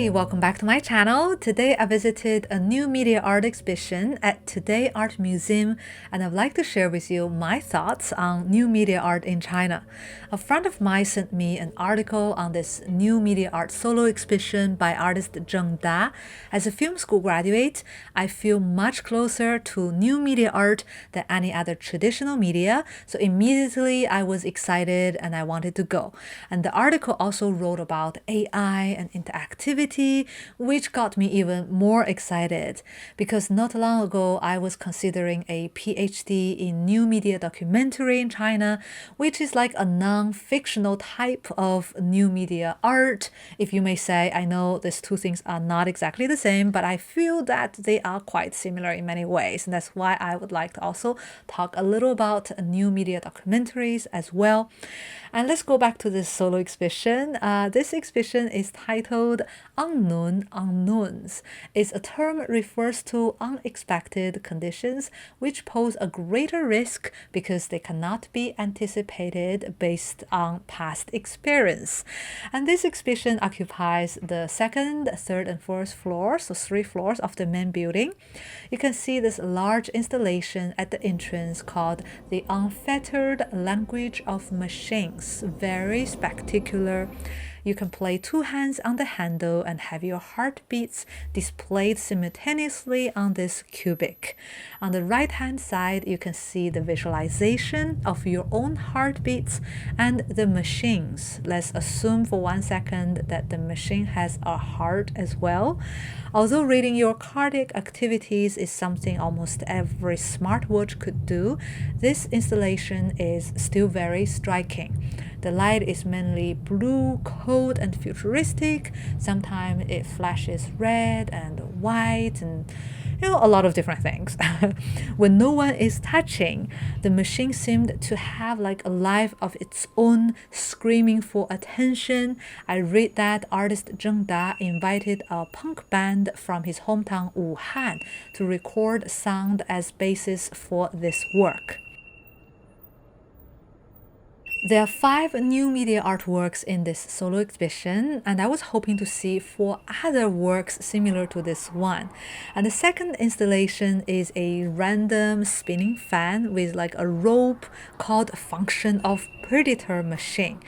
Hey, welcome back to my channel. Today I visited a new media art exhibition at Today Art Museum, and I'd like to share with you my thoughts on new media art in China. A friend of mine sent me an article on this new media art solo exhibition by artist Zheng. As a film school graduate, I feel much closer to new media art than any other traditional media, so immediately I was excited and I wanted to go. And the article also wrote about AI and interactivity, which got me even more excited because not long ago I was considering a PhD in new media documentary in China, which is like a non-fictional type of new media art. If you may say, I know these two things are not exactly the same, but I feel that they are quite similar in many ways. And that's why I would like to also talk a little about new media documentaries as well. And let's go back to this solo exhibition. This exhibition is titled Unknown Unknowns. Its a term refers to unexpected conditions which pose a greater risk because they cannot be anticipated based on past experience. And this exhibition occupies the second, third, and fourth floors, so 3 floors of the main building. You can see this large installation at the entrance called the Unfettered Language of Machine. Very spectacular. You can play 2 hands on the handle and have your heartbeats displayed simultaneously on this cubic. On the right hand side, you can see the visualization of your own heartbeats and the machines. Let's assume for 1 second that the machine has a heart as well. Although reading your cardiac activities is something almost every smartwatch could do, this installation is still very striking. The light is mainly blue, cold, and futuristic. Sometimes it flashes red and white and a lot of different things. When no one is touching, the machine seemed to have like a life of its own, screaming for attention. I read that artist Zheng invited a punk band from his hometown Wuhan to record sound as basis for this work. There are 5 new media artworks in this solo exhibition, and I was hoping to see 4 other works similar to this one. And the second installation is a random spinning fan with like a rope called function of predator machine.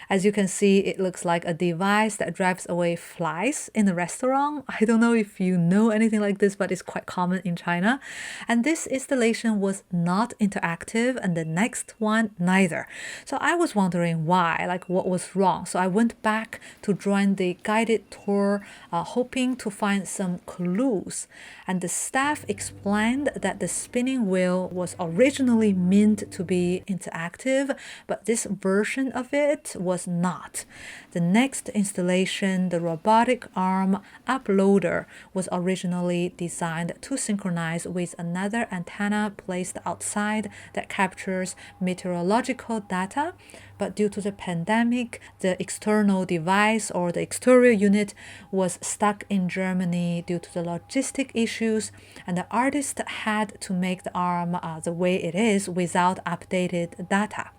As you can see, it looks like a device that drives away flies in a restaurant. I don't know if you know anything like this, but it's quite common in China. And this installation was not interactive, and the next one neither. So I was wondering why, like what was wrong. So I went back to join the guided tour, hoping to find some clues. And the staff explained that the spinning wheel was originally meant to be interactive, but this version of it was not. The next installation, the robotic arm uploader, was originally designed to synchronize with another antenna placed outside that captures meteorological data. But due to the pandemic, the external device or the exterior unit was stuck in Germany due to the logistic issues, and the artist had to make the arm the way it is without updated data.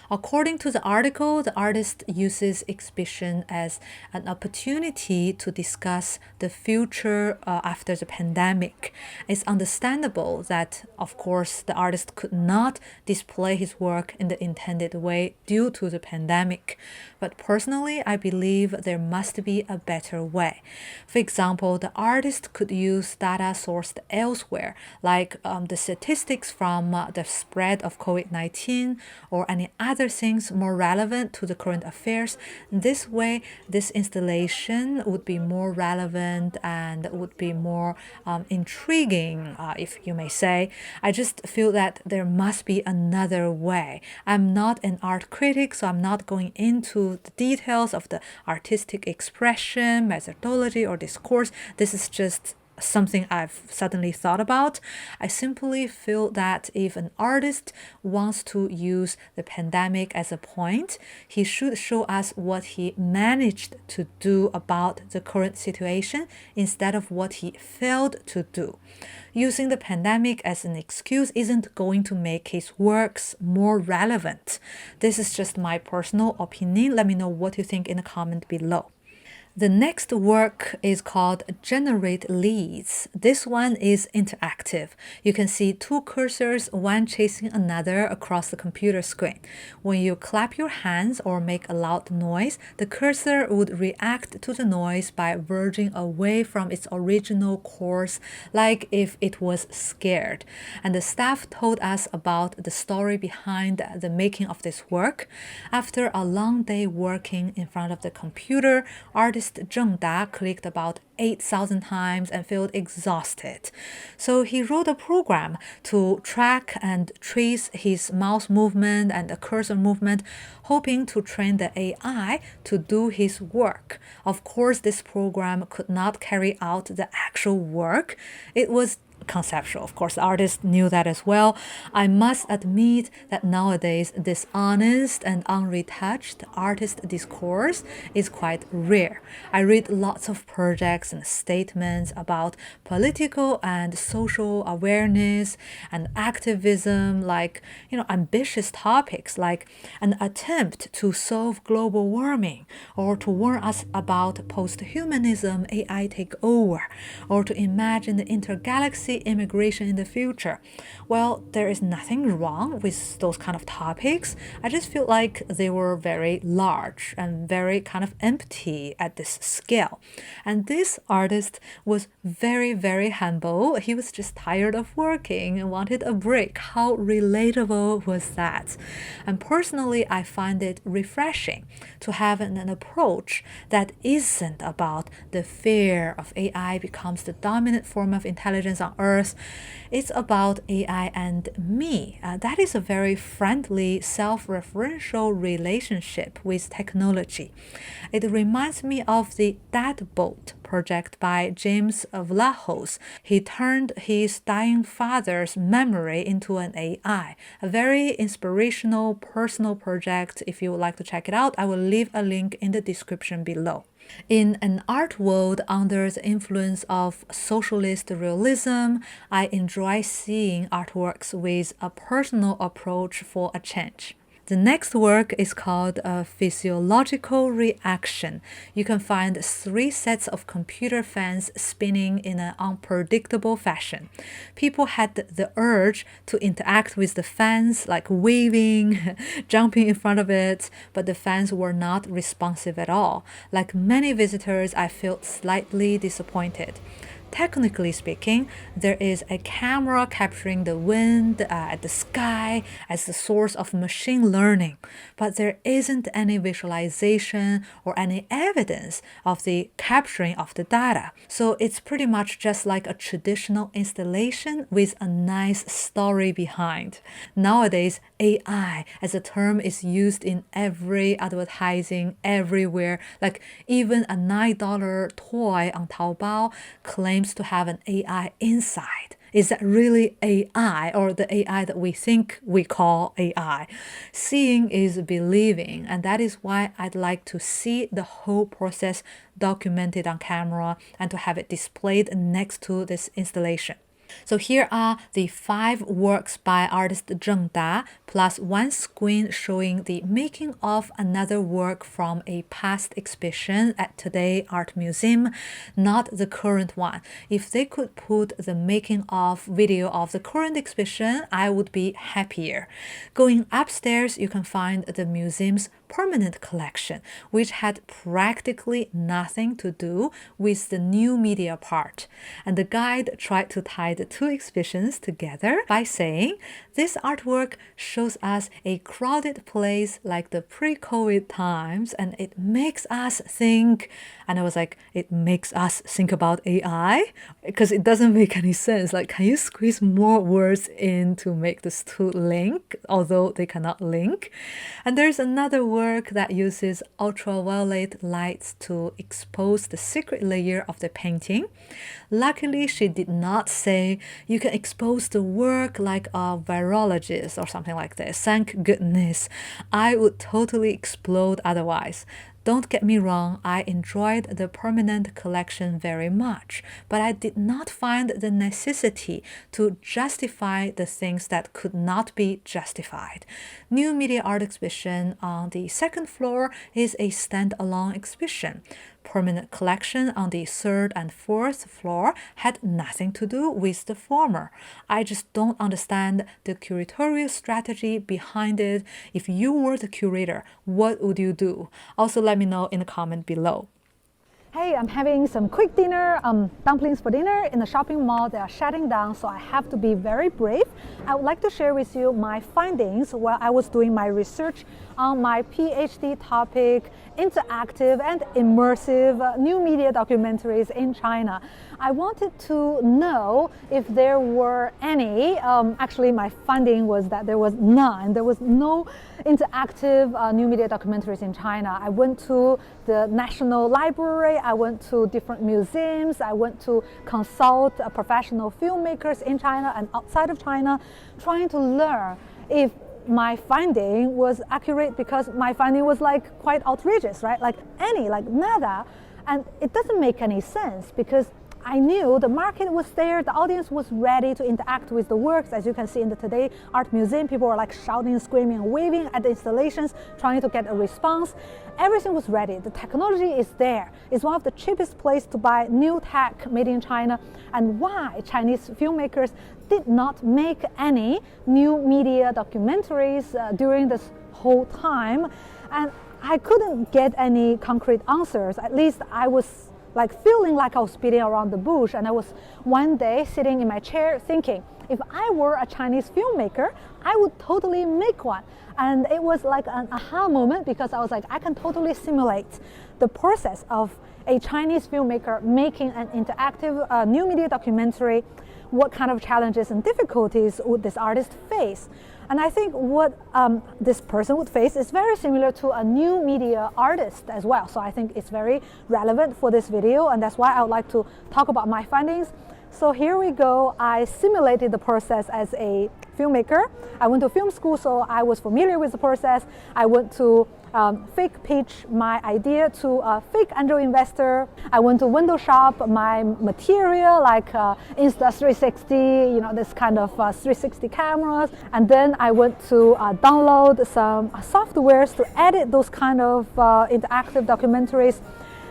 According to the article, the artist uses exhibition as an opportunity to discuss the future after the pandemic. It's understandable that, of course, the artist could not display his work in the intended way due to the pandemic. But personally, I believe there must be a better way. For example, the artist could use data sourced elsewhere, like the statistics from the spread of COVID-19 or any other things more relevant to the current affairs. This way, this installation would be more relevant and would be more intriguing, if you may say. I just feel that there must be another way. I'm not an art critic, so I'm not going into the details of the artistic expression, methodology, or discourse. This is just something I've suddenly thought about. I simply feel that if an artist wants to use the pandemic as a point, he should show us what he managed to do about the current situation instead of what he failed to do. Using the pandemic as an excuse isn't going to make his works more relevant. This is just my personal opinion. Let me know what you think in the comment below. The next work is called Generate Leads. This one is interactive. You can see two cursors, one chasing another across the computer screen. When you clap your hands or make a loud noise, the cursor would react to the noise by verging away from its original course, like if it was scared. And the staff told us about the story behind the making of this work. After a long day working in front of the computer, artist Zheng clicked about 8,000 times and felt exhausted. So he wrote a program to track and trace his mouse movement and the cursor movement, hoping to train the AI to do his work. Of course, this program could not carry out the actual work. It was conceptual. Of course, the artist knew that as well. I must admit that nowadays, this honest and unretouched artist discourse is quite rare. I read lots of projects and statements about political and social awareness and activism, like, ambitious topics like an attempt to solve global warming, or to warn us about post-humanism AI takeover, or to imagine the intergalaxy immigration in the future. Well, there is nothing wrong with those kind of topics. I just feel like they were very large and very kind of empty at this scale. And this artist was very, very humble. He was just tired of working and wanted a break. How relatable was that? And personally, I find it refreshing to have an approach that isn't about the fear of AI becomes the dominant form of intelligence on Earth. It's about AI and me. That is a very friendly, self-referential relationship with technology. It reminds me of the Deadbolt project by James Vlahos. He turned his dying father's memory into an AI. A very inspirational, personal project. If you would like to check it out, I will leave a link in the description below. In an art world under the influence of socialist realism, I enjoy seeing artworks with a personal approach for a change. The next work is called a physiological reaction. You can find 3 sets of computer fans spinning in an unpredictable fashion. People had the urge to interact with the fans, like waving, jumping in front of it, but the fans were not responsive at all. Like many visitors, I felt slightly disappointed. Technically speaking, there is a camera capturing the wind at the sky as the source of machine learning, but there isn't any visualization or any evidence of the capturing of the data. So it's pretty much just like a traditional installation with a nice story behind. Nowadays, AI as a term is used in every advertising everywhere. Like even a $9 toy on Taobao claims to have an AI inside. Is that really AI, or the AI that we think we call AI? Seeing is believing, and that is why I'd like to see the whole process documented on camera and to have it displayed next to this installation. So here are the 5 works by artist Zheng plus 1 screen showing the making of another work from a past exhibition at Today Art Museum, not the current one. If they could put the making of video of the current exhibition, I would be happier. Going upstairs, you can find the museum's permanent collection, which had practically nothing to do with the new media part. And the guide tried to tie the 2 exhibitions together by saying, this artwork shows us a crowded place like the pre-COVID times, and it makes us think. And I was like, it makes us think about AI? Because it doesn't make any sense. Like, can you squeeze more words in to make this 2 link, although they cannot link? And there's another work that uses ultraviolet lights to expose the secret layer of the painting. Luckily, she did not say you can expose the work like a virologist or something like this. Thank goodness. I would totally explode otherwise. Don't get me wrong, I enjoyed the permanent collection very much, but I did not find the necessity to justify the things that could not be justified. New Media Art Exhibition on the 2nd floor is a standalone exhibition. permanent collection on the third and fourth floor had nothing to do with the former. I just don't understand the curatorial strategy behind it. If you were the curator, what would you do? Also, let me know in the comment below. Hey, I'm having some quick dinner, dumplings for dinner in the shopping mall. They are shutting down, so I have to be very brave. I would like to share with you my findings while I was doing my research on my PhD topic, interactive and immersive new media documentaries in China. I wanted to know if there were any. Actually, my finding was that there was none. There was no interactive new media documentaries in China. I went to the National Library, I went to different museums, I went to consult professional filmmakers in China and outside of China, trying to learn if my finding was accurate, because my finding was like quite outrageous, right? Like nada. And it doesn't make any sense, because I knew the market was there, the audience was ready to interact with the works. As you can see in the Today Art Museum, people were like shouting, screaming, and waving at the installations, trying to get a response. Everything was ready. The technology is there. It's one of the cheapest places to buy new tech made in China. And why Chinese filmmakers did not make any new media documentaries during this whole time? And I couldn't get any concrete answers. At least I was like feeling like I was beating around the bush. And I was one day sitting in my chair thinking, if I were a Chinese filmmaker, I would totally make one. And it was like an aha moment, because I was like, I can totally simulate the process of a Chinese filmmaker making an interactive new media documentary. What kind of challenges and difficulties would this artist face? And I think what this person would face is very similar to a new media artist as well. So I think it's very relevant for this video, and that's why I would like to talk about my findings. So here we go. I simulated the process as a filmmaker. I went to film school, so I was familiar with the process. I went to fake pitch my idea to a fake angel investor. I went to window shop my material, like Insta360, this kind of 360 cameras. And then I went to download some softwares to edit those kind of interactive documentaries.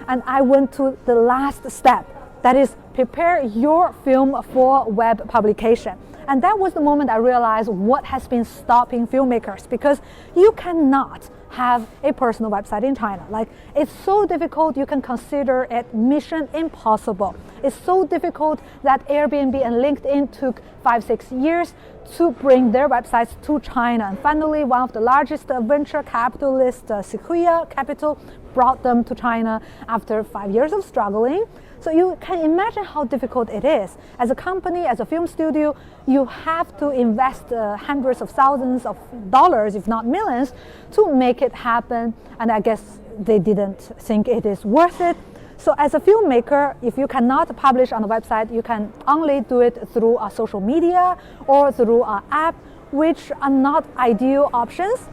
And I went to the last step, that is prepare your film for web publication. And that was the moment I realized what has been stopping filmmakers, because you cannot have a personal website in China. Like, it's so difficult, you can consider it mission impossible. It's so difficult that Airbnb and LinkedIn took 5-6 years to bring their websites to China. And finally, one of the largest venture capitalists, Sequoia Capital, brought them to China after 5 years of struggling. So you can imagine how difficult it is. As a company, as a film studio, you have to invest hundreds of thousands of dollars, if not millions, to make it happen. And I guess they didn't think it is worth it. So as a filmmaker, if you cannot publish on the website, you can only do it through a social media or through an app, which are not ideal options.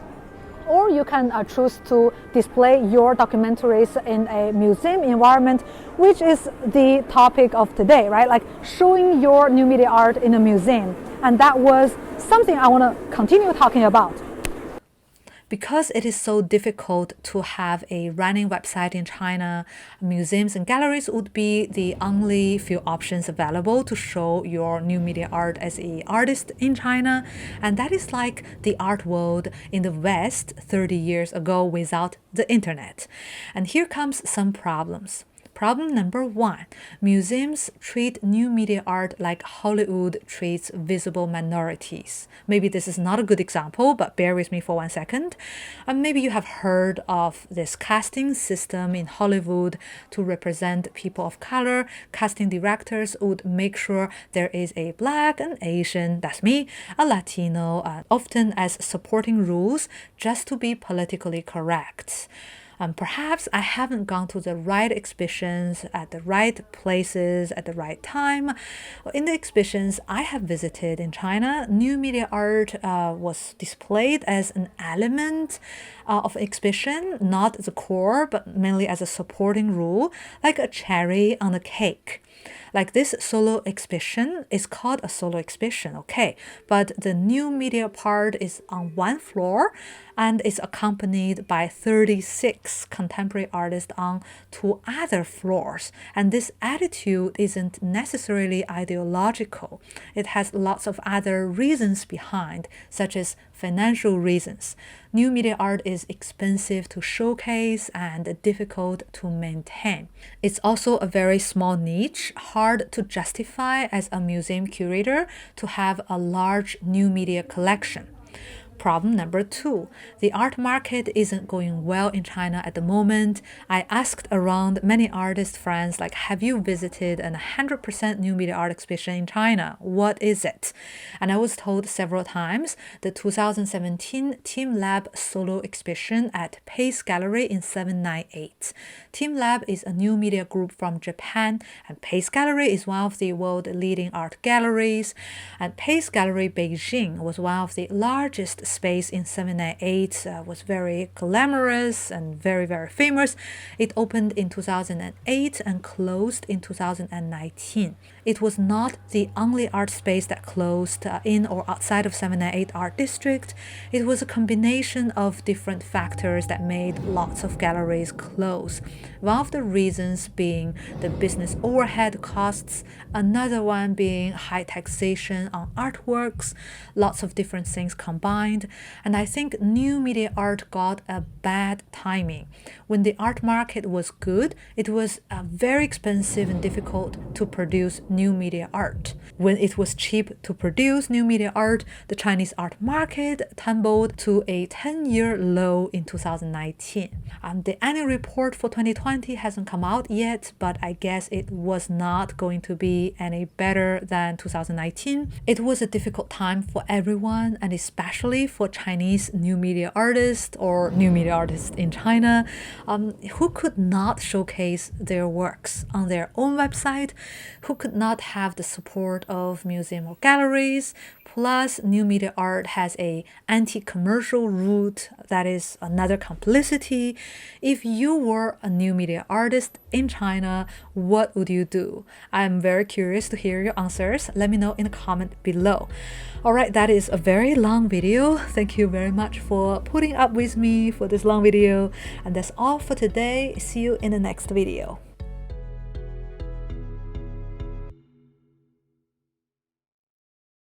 Or you can choose to display your documentaries in a museum environment, which is the topic of today, right? Like showing your new media art in a museum. And that was something I want to continue talking about. Because it is so difficult to have a running website in China, museums and galleries would be the only few options available to show your new media art as an artist in China. And that is like the art world in the West 30 years ago without the internet. And here comes some problems. Problem number 1, museums treat new media art like Hollywood treats visible minorities. Maybe this is not a good example, but bear with me for 1 second. Maybe you have heard of this casting system in Hollywood to represent people of color. Casting directors would make sure there is a Black, an Asian, that's me, a Latino, often as supporting roles just to be politically correct. Perhaps I haven't gone to the right exhibitions at the right places at the right time. In the exhibitions I have visited in China, new media art was displayed as an element of exhibition, not the core, but mainly as a supporting role, like a cherry on a cake. Like this solo exhibition is called a solo exhibition, okay, but the new media part is on one floor and is accompanied by 36 contemporary artists on two other floors. And this attitude isn't necessarily ideological. It has lots of other reasons behind, such as financial reasons. New media art is expensive to showcase and difficult to maintain. It's also a very small niche, hard to justify as a museum curator to have a large new media collection. Problem number 2, the art market isn't going well in China at the moment. I asked around many artist friends, like, have you visited a 100% new media art exhibition in China? What is it? And I was told several times the 2017 Team Lab solo exhibition at Pace Gallery in 798. Team Lab is a new media group from Japan, and Pace Gallery is one of the world leading art galleries. And Pace Gallery Beijing was one of the largest space in 798, was very glamorous and very, very famous. It opened in 2008 and closed in 2019. It was not the only art space that closed in or outside of 798 art district. It was a combination of different factors that made lots of galleries close. One of the reasons being the business overhead costs, another one being high taxation on artworks, lots of different things combined. And I think new media art got a bad timing. When the art market was good, it was very expensive and difficult to produce new media art. When it was cheap to produce new media art, the Chinese art market tumbled to a 10-year low in 2019. The annual report for 2020 hasn't come out yet, but I guess it was not going to be any better than 2019. It was a difficult time for everyone, and especially for Chinese new media artists or new media artists in China, who could not showcase their works on their own website, who could not have the support of museum or galleries. Plus, new media art has a anti-commercial route, that is another complicity. If you were a new media artist in China, what would you do? I'm very curious to hear your answers. Let me know in the comment below. Alright, that is a very long video. Thank you very much for putting up with me for this long video. And that's all for today. See you in the next video.